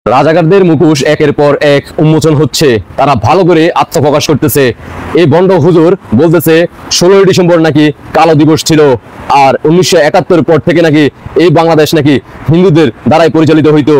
রাজাকারদের মুখোশ একের পর এক উন্মোচন হচ্ছে, তারা ভালো করে আত্মপ্রকাশ করতেছে। এই বন্ড হুজুর বলতেছে 16ই ডিসেম্বর নাকি কালো দিবস ছিল, আর 1971 পর থেকে নাকি এই বাংলাদেশ নাকি হিন্দুদের দ্বারাই পরিচালিত হইতো।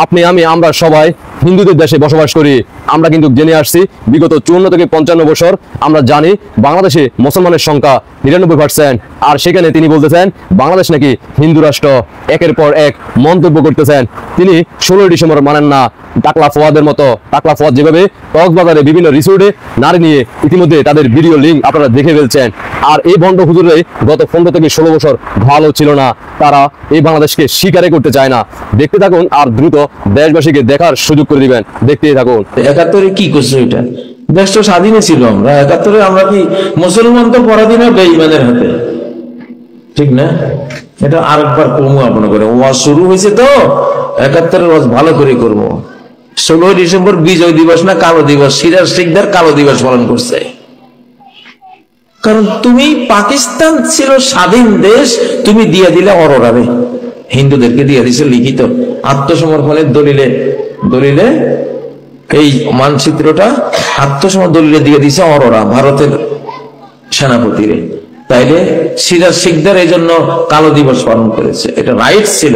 আপনি আমি আমরা সবাই হিন্দুদের দেশে বসবাস করি। আমরা কিন্তু জেনে আসছি বিগত 54 থেকে 55 বছর আমরা জানি বাংলাদেশে মুসলমানের সংখ্যা 99%, আর সেখানে তিনি বলতেছেন বাংলাদেশ নাকি হিন্দু রাষ্ট্র। একের পর এক মন্তব্য করতেছেন। তিনি 16ই ডিসেম্বর মানেন না। টাকলা ফোয়াদের মতো, টাকলা ফোয়াদ যেভাবে কক্সবাজারে বিভিন্ন রিসোর্টে নারী নিয়ে ইতিমধ্যে তাদের ভিডিও লিঙ্ক আপনারা দেখে ফেলছেন। আর এই বন্ড হুজুরে গত 15 থেকে 16 বছর ভালো ছিল না, তারা এই বাংলাদেশকে স্বীকারই করতে চায় না। দেখতে থাকুন আর দ্রুত দেশবাসীকে দেখার সুযোগ করে দিবেন, দেখতেই থাকুন। 71-এ কি করছে এটা? দেশ তো স্বাধীনই ছিল। আমরা 71-এ আমরা কি মুসলমান তো পরাধীনের বেঈমানের হাতে, ঠিক না? এটা আরেকবার কমু আপনার করে ওয়াজ শুরু হয়েছে তো 71-এর ওয়াজ ভালো করে করবো। 16ই ডিসেম্বর বিজয় দিবস না কালো দিবস, সিরাজ শিকদার কালো দিবস পালন করছে। কারণ তুমি পাকিস্তান ছিল স্বাধীন দেশ, তুমি দিয়ে দিলে অরোরারে, হিন্দুদেরকে দিয়ে দিছে লিখিত আত্মসমর্পণের দলিলে। দলিলে এই মানচিত্রটা আত্মসমর্পণ দলিলে দিয়ে দিছে অরোরা, ভারতের সেনাপতিরে। তাইলে সিরাজ শিকদার এই জন্য কালো দিবস পালন করেছে। এটা রাইট ছিল,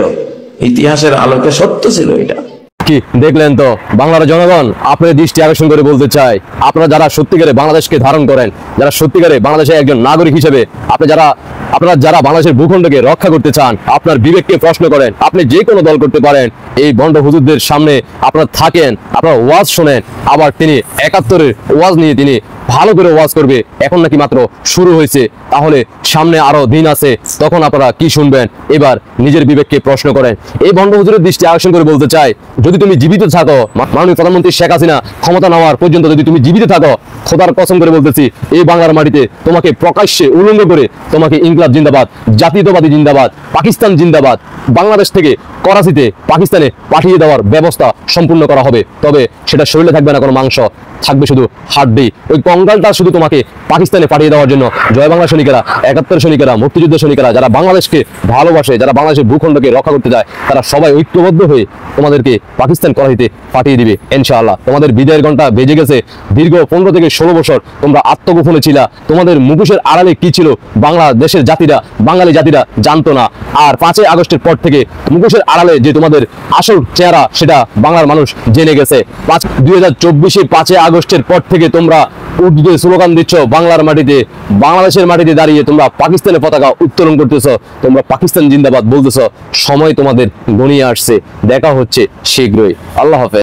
ইতিহাসের আলোকে সত্য ছিল। এটা কি দেখলেন তো বাংলার জনগণ? আপনাদের দৃষ্টি আকর্ষণ করে বলতে চাই, আপনারা যারা সত্যিকারে বাংলাদেশকে ধারণ করেন, যারা সত্যিকারে বাংলাদেশের একজন নাগরিক হিসেবে আপনারা যারা বাংলাদেশের ভূখণ্ডকে রক্ষা করতে চান, আপনার বিবেককে প্রশ্ন করেন। আপনি যে কোনো দল করতে পারেন। এই বন্ড হুজুরদের সামনে আপনারা থাকেন, আপনারা ওয়াজ শোনেন, আবার তিনি 71-এর ওয়াজ নিয়ে তিনি ভালো করে ওয়াজ করবে। এখন নাকি মাত্র শুরু হয়েছে, তাহলে সামনে আরো দিন আছে, তখন আপনারা কি শুনবেন? এবার নিজের বিবেককে প্রশ্ন করেন। এই বন্ড হুজুরের দৃষ্টি আকর্ষণ করে বলতে চাই, যদি তুমি জীবিত থাকো, মাননীয় প্রধানমন্ত্রী শেখ হাসিনা ক্ষমতা নেওয়ার পর্যন্ত যদি তুমি জীবিত থাকো, খোদার কসম করে বলতেছি এই বাংলার মাটিতে তোমাকে প্রকাশ্যে উলঙ্গ করে তোমাকে ইনকলাব জিন্দাবাদ, জাতীয়তাবাদী জিন্দাবাদ, পাকিস্তান জিন্দাবাদ, বাংলাদেশ থেকে করাচিতে পাকিস্তানে পাঠিয়ে দেওয়ার ব্যবস্থা সম্পূর্ণ করা হবে। তবে সেটা শরীরে থাকবে না কোনো মাংস, থাকবে শুধু হাড্ডি। ওই কঙ্কালটা শুধু তোমাকে পাকিস্তানে পাঠিয়ে দেওয়ার জন্য জয় বাংলা সৈনিকেরা, 71 সৈনিকেরা, মুক্তিযুদ্ধ সৈনিকেরা, যারা বাংলাদেশকে ভালোবাসে, যারা বাংলাদেশের ভূখণ্ডকে রক্ষা করতে যায়, তারা সবাই ঐক্যবদ্ধ হয়ে তোমাদেরকে পাকিস্তান করাচিতে পাঠিয়ে দিবে ইনশাআল্লাহ। তোমাদের বিদায়ের ঘন্টা বেজে গেছে। দীর্ঘ 15 থেকে 16 বছর তোমরা আত্মগোপনে ছিলা। তোমাদের মুখোশের আড়ালে কি ছিল বাংলাদেশের জাতিরা, বাঙালি জাতিরা জানতো না। আর 5ই আগস্টের পর থেকে মুখোশের আড়ালে যে তোমাদের আসল চেহারা, সেটা বাংলার মানুষ জেনে গেছে। 2024-এ 5ই আগস্টের পর থেকে তোমরা উর্দুতে স্লোগান দিচ্ছ বাংলার মাটিতে, বাংলাদেশের মাটিতে দাঁড়িয়ে তোমরা পাকিস্তানের পতাকা উত্তোলন করতেছ, তোমরা পাকিস্তান জিন্দাবাদ বলতেছ। সময় তোমাদের গনিয়ে আসছে, দেখা হচ্ছে শীঘ্রই। আল্লাহ হাফেজ।